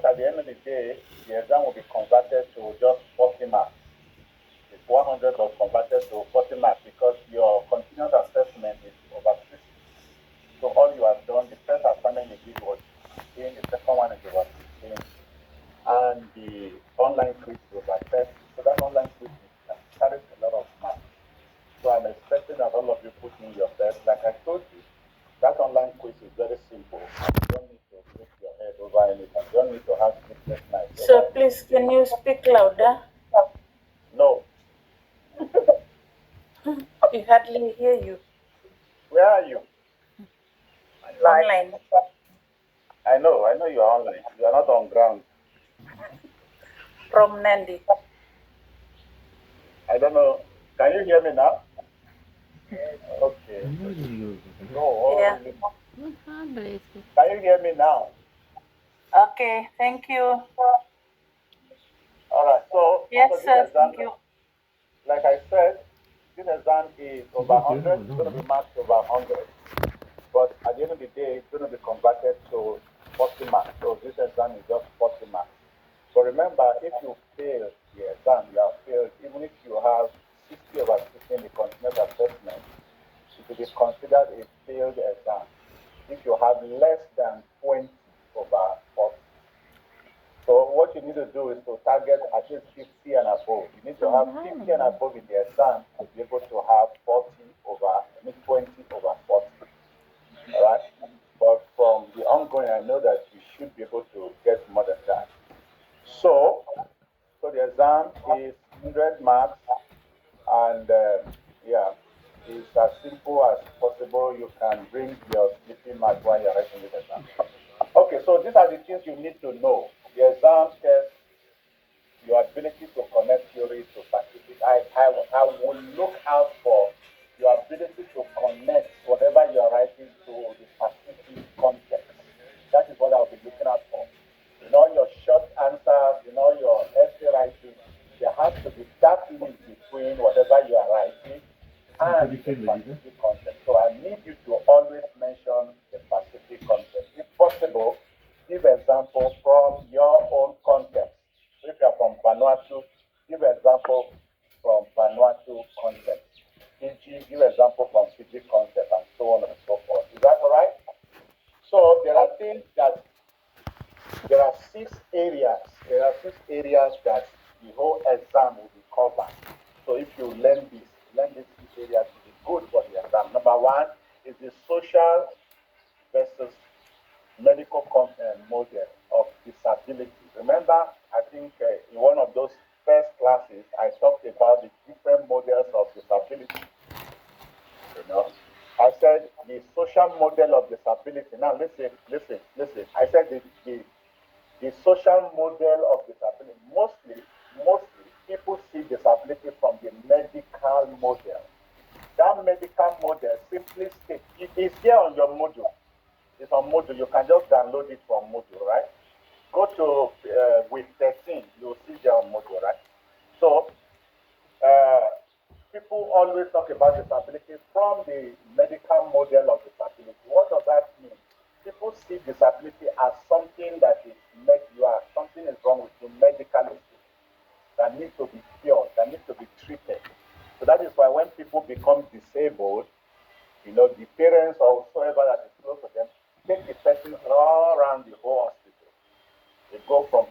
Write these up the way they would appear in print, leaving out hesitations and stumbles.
At the end of the day, the exam will be converted to just 40 marks. If 100 was converted to 40 marks because your continuous assessment is over 60. So all you have done, the first assignment you did was 16, the second one is over 16, and the online quiz is over 30. So that online quiz carries a lot of marks. So I'm expecting that all of you put in your best. Like I told you, that online quiz is very simple. You don't need to break your head over anything. You don't need to have sleepless nights over So please, anything. can you speak louder? No. We hardly hear you. Where are you? Like, Online I know you are online. You are not on ground. from Nandi. I don't know. Can you hear me now? Okay. Yeah. Oh, can you hear me now? Okay. Thank you. All right. So Yes, this sir. exam, Thank you. like I said, this exam is over 100. It's going to be marked over 100. But at the end of the day, it's going to be converted to 40 marks. So this exam is just 40 marks. But remember, if you fail the exam, you have failed. Even if you have 60 over 60 in the continuous assessment, it will be considered a failed exam. If you have less than 20 over 40. So what you need to do is to target at least 50 and above. You need to have 50 and above in the exam to be able to have 40 over, I mean 20 over 40. All right. But from the ongoing, I know that you should be able to get more than that. So, so the exam is 100 marks, and yeah, it's as simple as possible. You can bring your sleeping mat while you're writing this exam. Okay, so these are the things you need to know. The exam tests your ability to connect theory to scientific. I will look out for your ability to connect whatever you're writing to the specific context. That is what I'll be looking out for. In all your short answers, in all your essay writing, there has to be that link between whatever you are writing and the specific context. So I need you to always mention the specific context. If possible, give example from your own context. So if you're from Vanuatu, give example from Vanuatu context. Fiji, give example from Fiji context, and so on and so forth. Is that all right? So there are things that there are 6 areas. There are 6 areas that the whole exam will be covered. So if you learn these 6 areas, it will be good for the exam. Number one is the social versus medical model of disability. Remember, I think in one of those first classes, I talked about the different models of disability. You know, I said the social model of disability. Now, listen. I said the social model of disability. Mostly, people see disability from the medical model. That medical model simply states it is here on your module. It's on Moodle. You can just download it from Moodle, right? Go to with 13, you'll see there on Moodle, right? So uh, people always talk about disability from the medical model of disability. What does that mean? People see disability as something that is you are something is wrong with you medically that needs to be cured, that needs to be treated. So that is why when people become disabled, the parents or whoever that is close to them take the person all around the whole hospital. They go from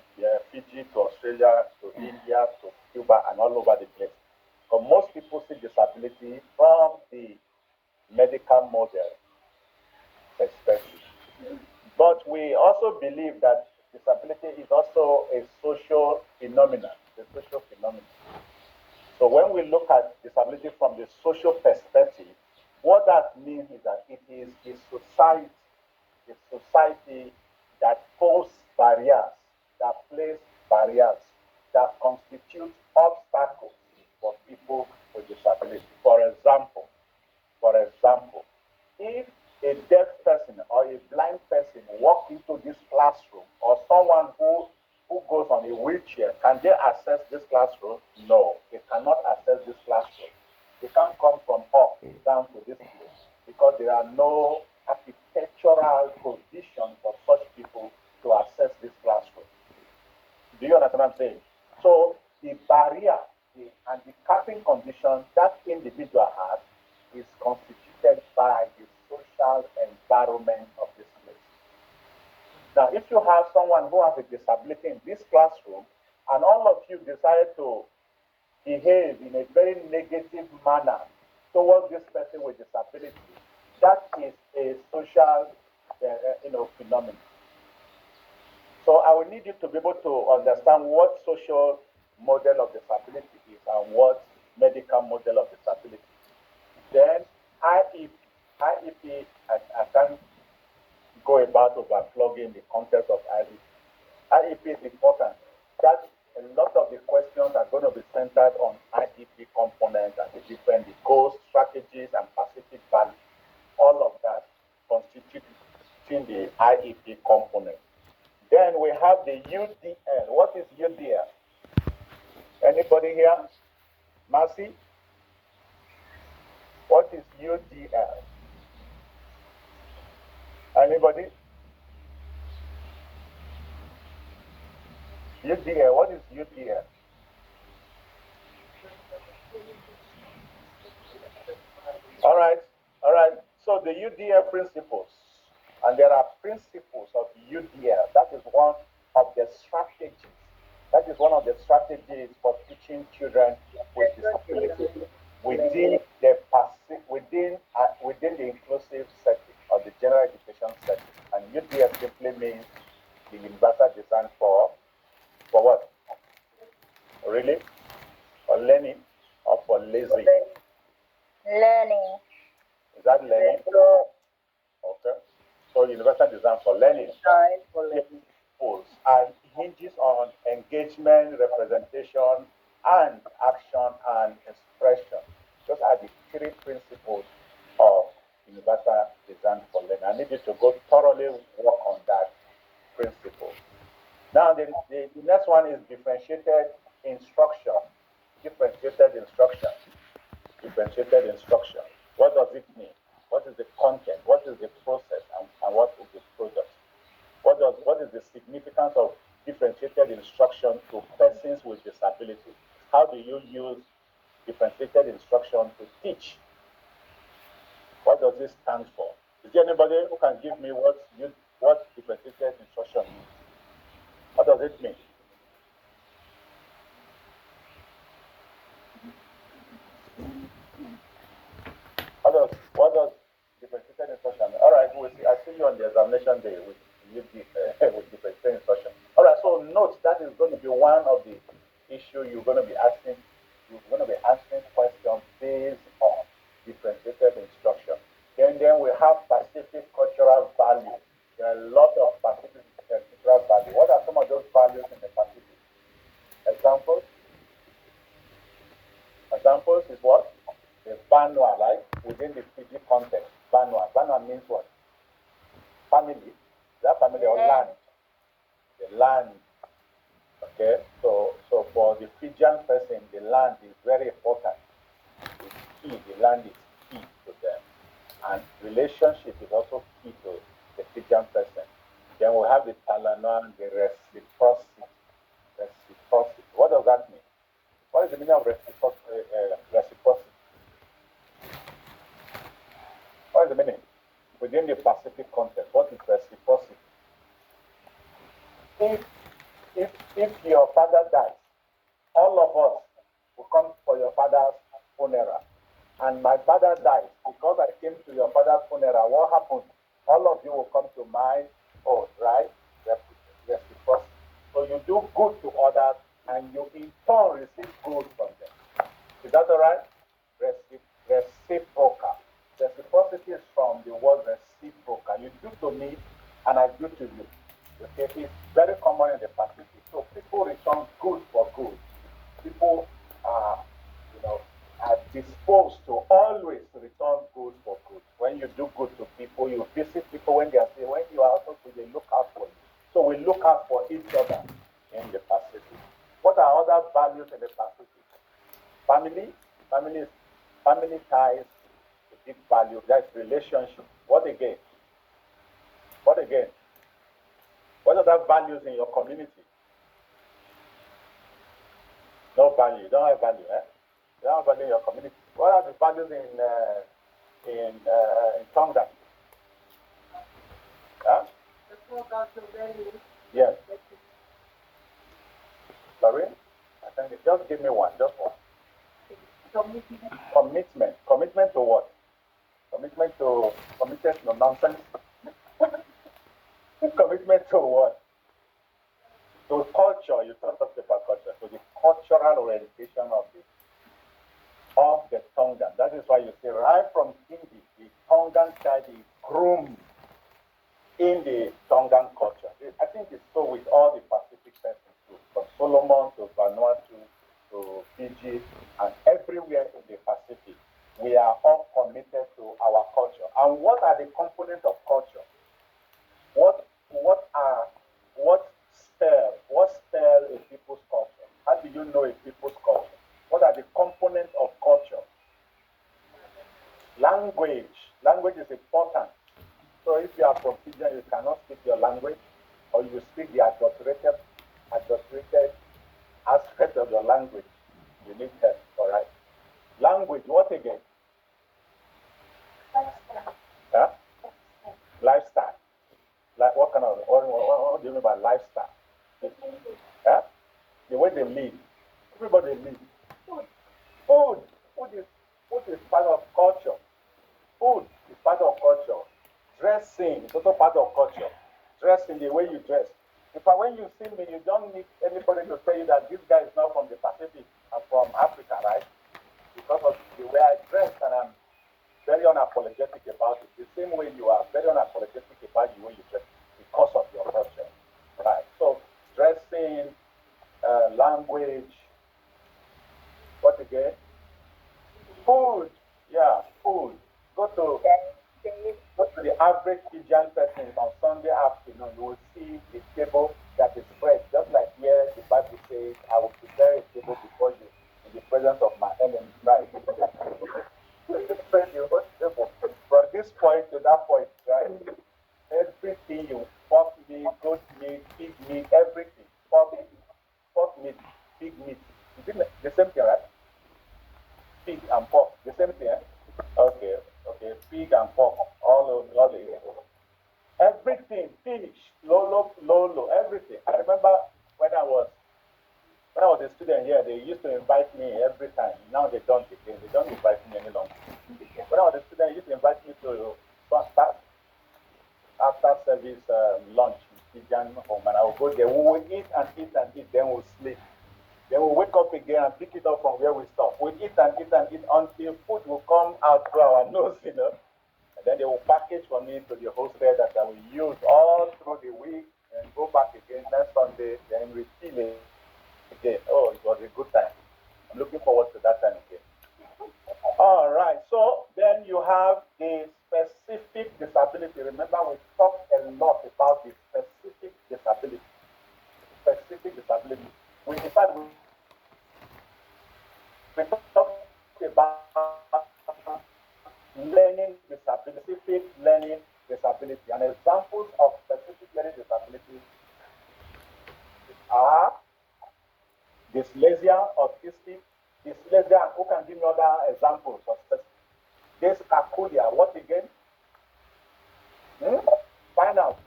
Fiji to Australia to India to Cuba and all over the place. But most people see disability from the medical model perspective. But we also believe that disability is also a social phenomenon. It's a social phenomenon. So when we look at disability from the social perspective, what that means is that it is a society that posts barriers, that place barriers, that constitute obstacles for people with disability. For example, if a deaf person or a blind person walk into this classroom, or someone who goes on a wheelchair, can they access this classroom? No, they cannot access this classroom. They can't come from up down to this place because there are no architectural provisions for such people to access this classroom. Do you understand what I'm saying? So the barrier, the handicapping condition that individual has is constituted by the social environment of this place. Now, if you have someone who has a disability in this classroom, and all of you decide to behave in a very negative manner towards this person with disability, that is a social, phenomenon. So I will need you to be able to understand what social model of disability is and what medical model of disability. Then I can't go about overplugging the concept of IEP. IEP is important. That a lot of the questions are going to be centered on IEP components and the goals, strategies, and specific values. All of that constituting the IEP component. Then we have the UDL. What is UDL? Anybody here? Mercy? What is UDL? Anybody? UDL, what is UDL? All right. So the UDL principles, and there are principles of UDL. That is one of the strategies. That is one of the strategies for teaching children with disabilities within the inclusive setting or the general education setting. And UDL simply means the universal design for what? Really? For learning or for lazy? Learning. Is that learning? Okay. So universal design for learning. And hinges on engagement, representation, and action and expression. Those are the three principles of universal design for learning. I need you to go thoroughly work on that principle. Now, the next one is differentiated instruction. Differentiated instruction. Differentiated instruction. What does it mean? What is the content? What is the process? And what is the product? What is the significance of differentiated instruction to persons with disabilities? How do you use differentiated instruction to teach? What does this stand for? Is there anybody who can give me what differentiated instruction means? What does it mean? What does differentiated instruction mean? All right, I see you on the examination day with differentiated instruction. All right, so note that is going to be one of the issues you're going to be asking. You're going to be answering questions based on differentiated instruction. Then we have Pacific cultural values. There are a lot of Pacific cultural values. What are some of those values in the Pacific? Examples? Examples is what? The Banwa, like within the Fiji context. Banwa. Banwa means what? Family. Is that family or land? The land. Okay, so for the Fijian person, the land is very important. It's key. The land is key to them. And relationship is also key to the Fijian person. Then we have the Talanoan, the reciprocity. Reciprocity. What does that mean? What is the meaning of reciprocity? What is the meaning? Within the Pacific context, what is reciprocity? If your father dies, all of us will come for your father's funeral. And my father dies. Because I came to your father's funeral, what happened? All of you will come to my own, right? Reciprocity. So you do good to others and you in turn receive good from them. Is that all right? Reciprocal. Reciprocity is from the word reciprocal. You do to me and I do to you. Okay, it's very common in the Pacific. So people return good for good. People are disposed to always return good for good. When you do good to people, you visit people when they are sick. When you are also sick, they look out for you. So we look out for each other in the Pacific. What are other values in the Pacific? Family ties, a big value. That's relationship. What again? What other values in your community? value. You don't have value, eh? You don't have value in your community. What are the values in Tonga? Huh? Yes. Sorry? I think just give me one, just one. Commitment. Commitment to what? Committed to nonsense. Commitment to what? To culture. You talked about culture. To the cultural orientation of the Tongan. That is why you see right from Kindi, the Tongan child is groomed in the Tongan culture. I think it's so with all the Pacific persons too, from Solomon to Vanuatu to Fiji and everywhere in the Pacific. We are all committed to our culture. And what are the components of culture? What spell a people's culture? How do you know a people's culture? What are the components of culture? Language. Language is important. So if you are from Fiji, you cannot speak your language, or you speak the adulterated aspect of your language, you need help, all right? Language, what again? Huh? Lifestyle. Like what do you mean by lifestyle? Huh? The way they live. Everybody lives. Food. Food is part of culture. Food is part of culture. Dressing is also part of culture. Dressing, the way you dress. In fact, when you see me, you don't need anybody to tell you that this guy is not from the Pacific. I'm from Africa, right? Because of the way I dress, and I'm very unapologetic about it. The same way you are very unapologetic about the way you dress because of your culture, right? So dressing, language, what again? Food, yeah, food. Go to the average Fijian person on Sunday afternoon, you will see the table that is spread, just like here the Bible says, I will prepare a table before you in the presence of my enemies, right? From this point to that point, right? Everything you pork meat, goat meat, pig meat, everything. Pork meat, pig meat. Is it the same thing, right? Pig and pork, the same thing, eh? Okay. Pig and pork, all the everything, fish, lolo, everything. I remember when I was a student here, they used to invite me every time. Now they don't again. They don't invite me any longer. When I was a student, they used to invite me to after service lunch in Fijian home, and I will go there. We will eat and eat and eat, then we'll sleep. Then we'll wake up again and pick it up from where we stop. We eat and eat and eat until food will come out through our nose, And then they will package for me to the hostel that I will use all through the week and go back again next Sunday, then refill it again. Oh, it was a good time. I'm looking forward to that time again. All right, so then you have the specific disability. Remember, we talked a lot about the specific disability. Specific disability. In fact, we talked about learning disability, specific learning disability. And examples of specific learning disabilities are dyslexia, autistic, dyslexia. Who can give me other examples of specific? Dyscalculia. What again? Find out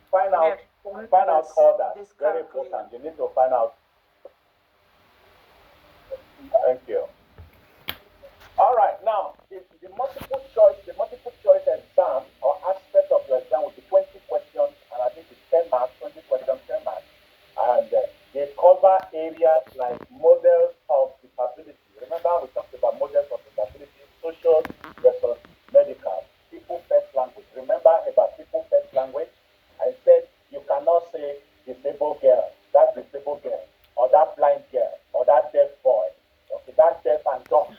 others. Very important. You need to find out. Thank you. All right. Now, the multiple choice exam or aspect of your exam will be 20 questions, and I think it's 10 marks. 20 questions, 10 marks, and they cover areas like models of disability. Remember, we talked about models of disability, social versus medical. People first language. Remember about people first language? I said you cannot say disabled girl, that disabled girl, or that blind girl, or that deaf boy. Okay, that deaf and dumb.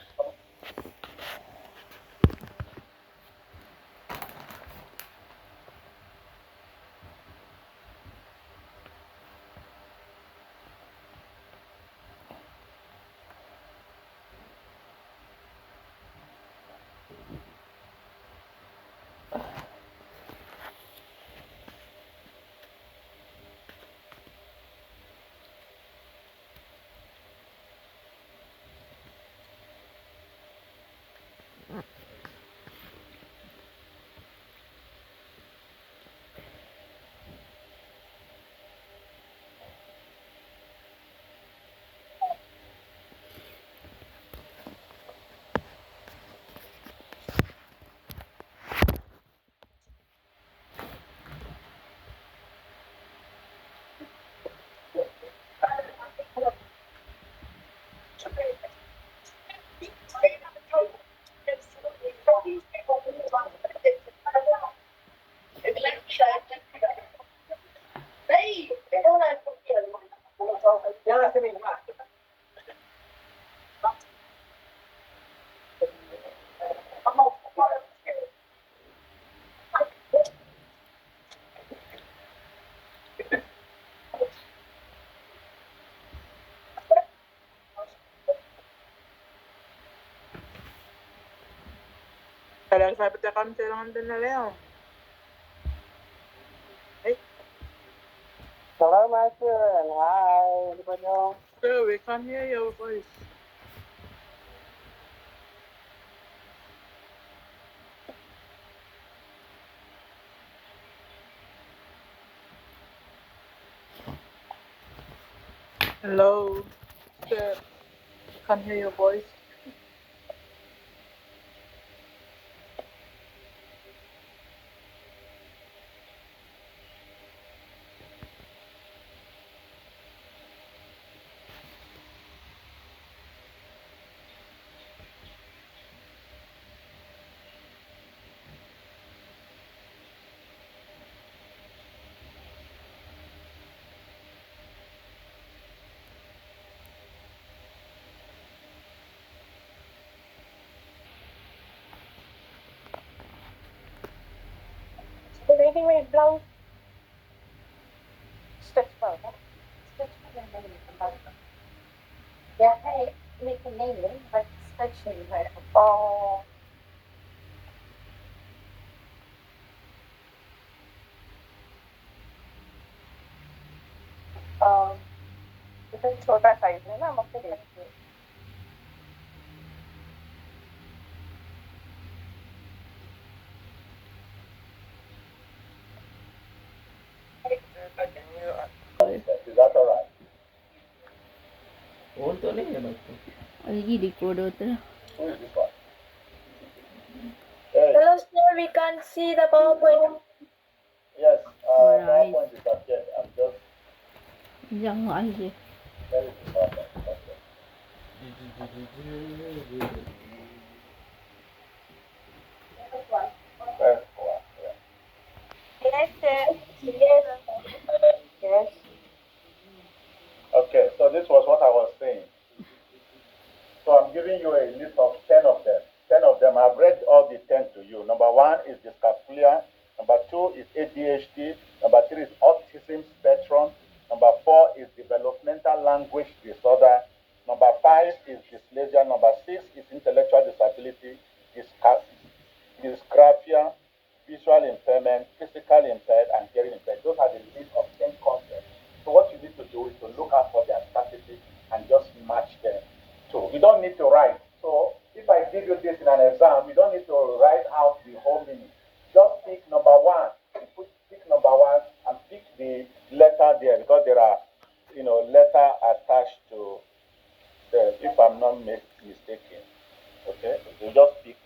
Kailan sabi ka kami kailangan din na Leo. Hello, my friend. Hi, everybody. Sir, we can't hear your voice. Hello, sir. Can't hear your voice. Reading with blouse. Stretch well. Stretch well and then you come back. Yeah, hey, make a name, but stretching right. Oh. इतना छोटा size है ना हम अपने देखते हैं Is that all right? Phone तो नहीं है डॉक्टर ये रिकॉर्ड होता है Who is this one? Hey, Hello sir, we can't see the PowerPoint. yes, Alright. PowerPoint is upstairs. I'm just jangan aja very important. Okay. First one, yeah. Yes sir. Yes. Yes. Okay, so this was what I was saying. So I'm giving you a list of 10 of them. 10 of them, I've read all the 10 to you. Number 1 is dyscalculia. Number 2 is ADHD. Number 3 is autism spectrum. Number 4 is developmental language disorder. Number 5 is dyslexia. Number 6 is intellectual disability, dysgraphia, visual impairment, physical impaired, and hearing impaired. Those are the list of 10 concepts. So what you need to do is to look out for their strategies and just match them. So you don't need to write. So if I give you this in an exam, you don't need to write out the whole meaning. Just pick number 1. Pick number 1 and pick the letter there because there are, letter attached to them. If I'm not mistaken, okay. You just pick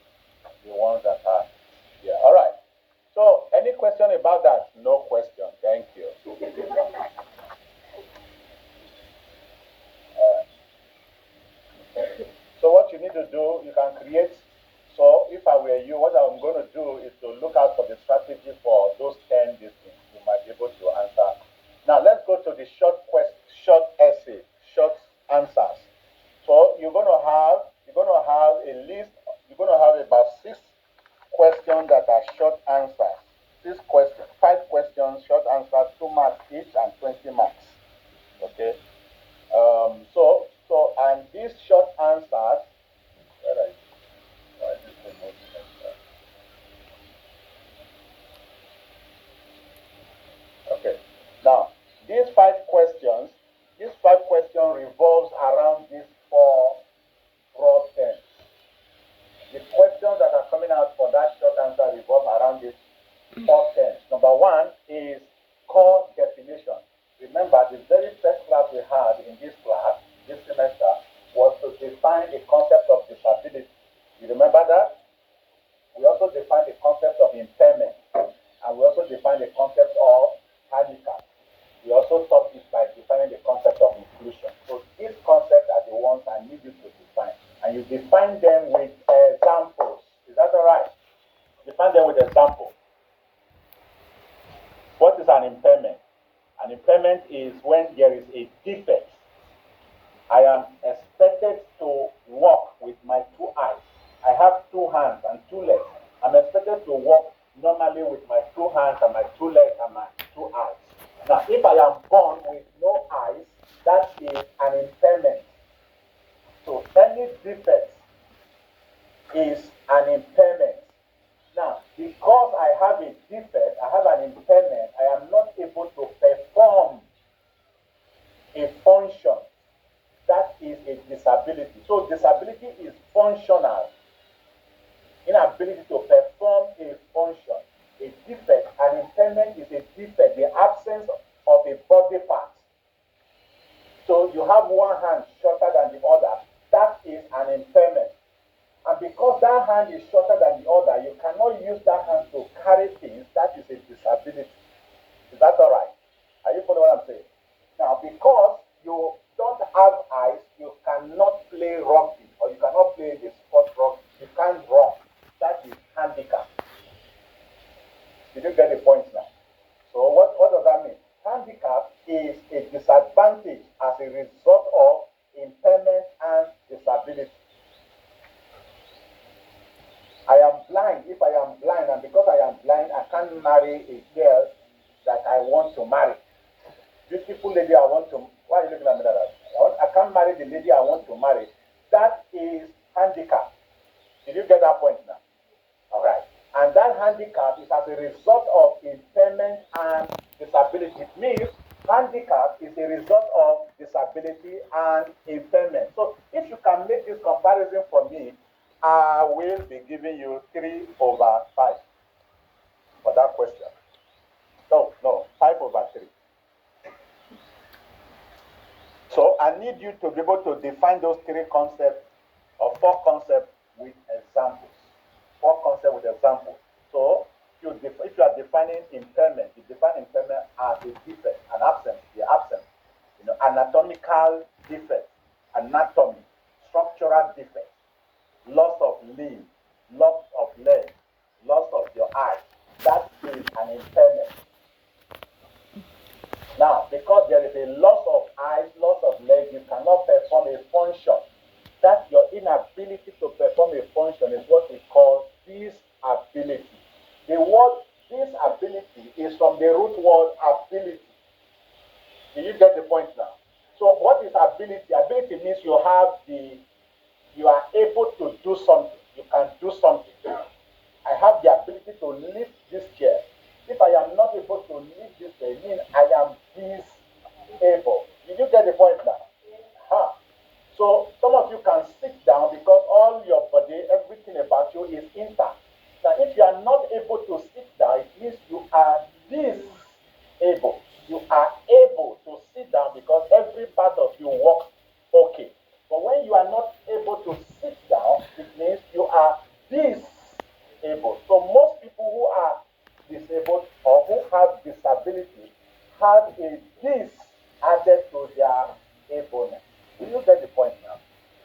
the ones that are here. All right. So any question about that? No question. Thank you. So what you need to do, you can create. So if I were you, what I'm going to do is to look out for the strategy for those 10 distance. You might be able to answer. Now let's go to the short essay, short answers. So you're going to have a list. You're going to have about 6 questions that are short answers. 6 questions, 5 questions, short answers, 2 marks each, and 20 marks. Okay. And these short answers, okay. Now, these 5 questions revolves around these 4 broad themes. The questions that are coming out for that short answer revolve around these 4 themes. Number 1 is core definition. Remember, the very first class we had in this class, this semester, was to define the concept of disability. You remember that? We also defined the concept of impairment, and we also defined the concept of handicap. We also taught it by defining the concept of inclusion. So these concepts are the ones I need you to define, and you define them with examples. Is that all right? Define them with examples. What is an impairment? An impairment is when there is a defect is an impairment. So any defect is an impairment. Now, because I have a defect, I have an impairment, I am not able to perform a function. That is a disability. So disability is functional. Inability to perform a function. A defect, an impairment is a defect, the absence of a body part. So you have one hand shorter than the other, that is an impairment. And because that hand is shorter than the other, you cannot use that hand to carry things, that is a disability. Is that all right? Are you following what I'm saying? Now, because you don't have eyes, you cannot play rugby, or you cannot play the sport rugby. You can't run. That is handicap. Did you get the point now? So what does that mean? Handicap is a disadvantage as a result of impairment and disability. I am blind. If I am blind, and because I am blind, I can't marry a girl that I want to marry. Beautiful lady I want to, why are you looking at me like that? I can't marry the lady I want to marry. That is handicap. Did you get that point now? All right. And that handicap is as a result of impairment and disability. It means handicap is a result of disability and impairment. So if you can make this comparison for me, I will be giving you 3/5 for that question. No, 5/3. So I need you to be able to define those 3 concepts or 4 concepts with examples. 4 concepts with examples. So if you are defining impairment, you define impairment as a defect, an absence, the absence. Anatomical defect, anatomy, structural defect, loss of limb, loss of leg, loss of your eye. That is an impairment. Now, because there is a loss of eyes, loss of leg, you cannot perform a function. That your inability to perform a function is what we call disability. The word disability is from the root word ability. Do you get the point now? So what is ability? Ability means you are able to do something. You can do something. I have the ability to lift this chair. If I am not able to lift this chair, it means I am disabled. Did you get the point now? Huh. So some of you can sit down because all your body, everything about you is intact. Now, if you are not able to sit down, it means you are disabled. You are able to sit down because every part of you works okay. But when you are not able to sit down, it means you are disabled. So most people who are disabled or who have disability have a dis added to their ableness. Do you get the point now?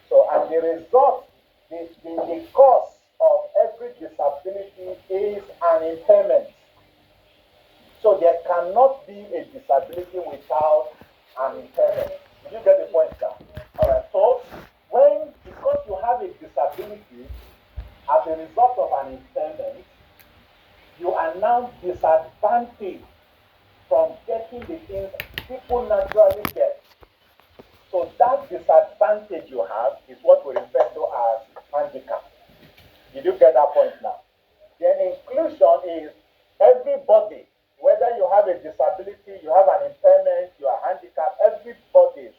So as the result, the cause of every disability is an impairment. So there cannot be a disability without an impairment. Did you get the point now? Alright, so because you have a disability as a result of an impairment, you are now disadvantaged from getting the things people naturally get. So that disadvantage you have is what we refer to as handicap. Did you get that point now? Then inclusion is everybody, whether you have a disability, you have an impairment, you are handicapped, everybody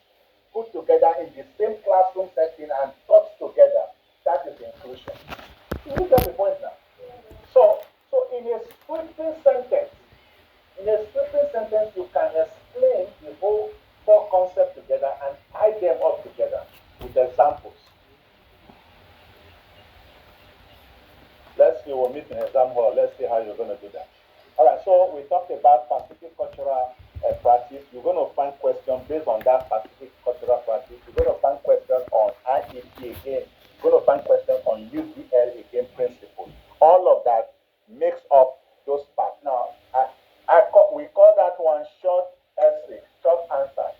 put together in the same classroom setting and taught together. That is inclusion. Did you get the point now? So in a scripting sentence, you can explain the whole 4 concepts together and tie them up together with examples. Let's see, we'll meet in exam hall. Let's see how you're going to do that. All right, so we talked about Pacific cultural practice. You're going to find questions based on that Pacific cultural practice. You're going to find questions on IEP again. You're going to find questions on UDL again principle. All of that makes up those parts. Now, we call that one short essay, short answer.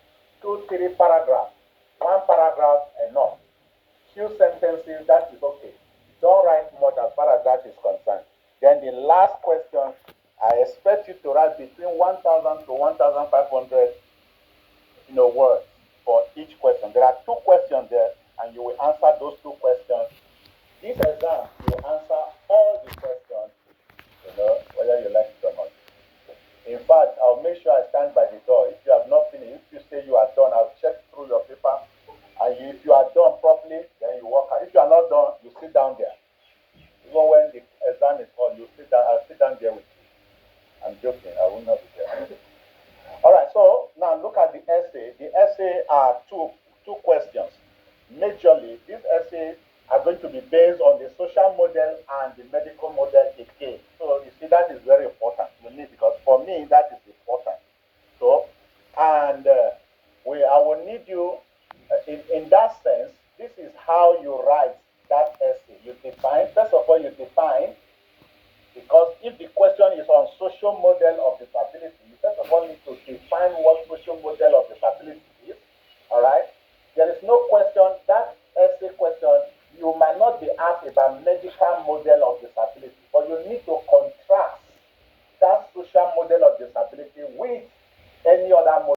2-3 paragraphs. 1 paragraph enough. Few sentences, that is okay. Don't write much as far as that is concerned. Then the last question, I expect you to write between 1,000 to 1,500 words. for each question. There are 2 questions there, and you will answer those 2 questions. This exam, you answer all the questions, whether you like it or not. In fact, I'll make sure I stand by the door. If you have not finished, if you say you are done, I'll check through your paper. And if you are done properly, then you walk out. If you are not done, you sit down there. Even when the exam is on, you sit down. I'll sit down there with you. I'm joking. I will not be there. All right. So now look at the essay. The essay are two questions. Majorly, these essays are going to be based on the social model and the medical model again. So you see, that is very important to me, because for me that is important. So, and I will need you in that sense. This is how you write that essay. You define, first of all, you define, because if the question is on social model of disability, you first of all need to define what social model of disability is. All right. There is no question, that essay question, you might not be asked about medical model of disability, but you need to contrast that social model of disability with any other model.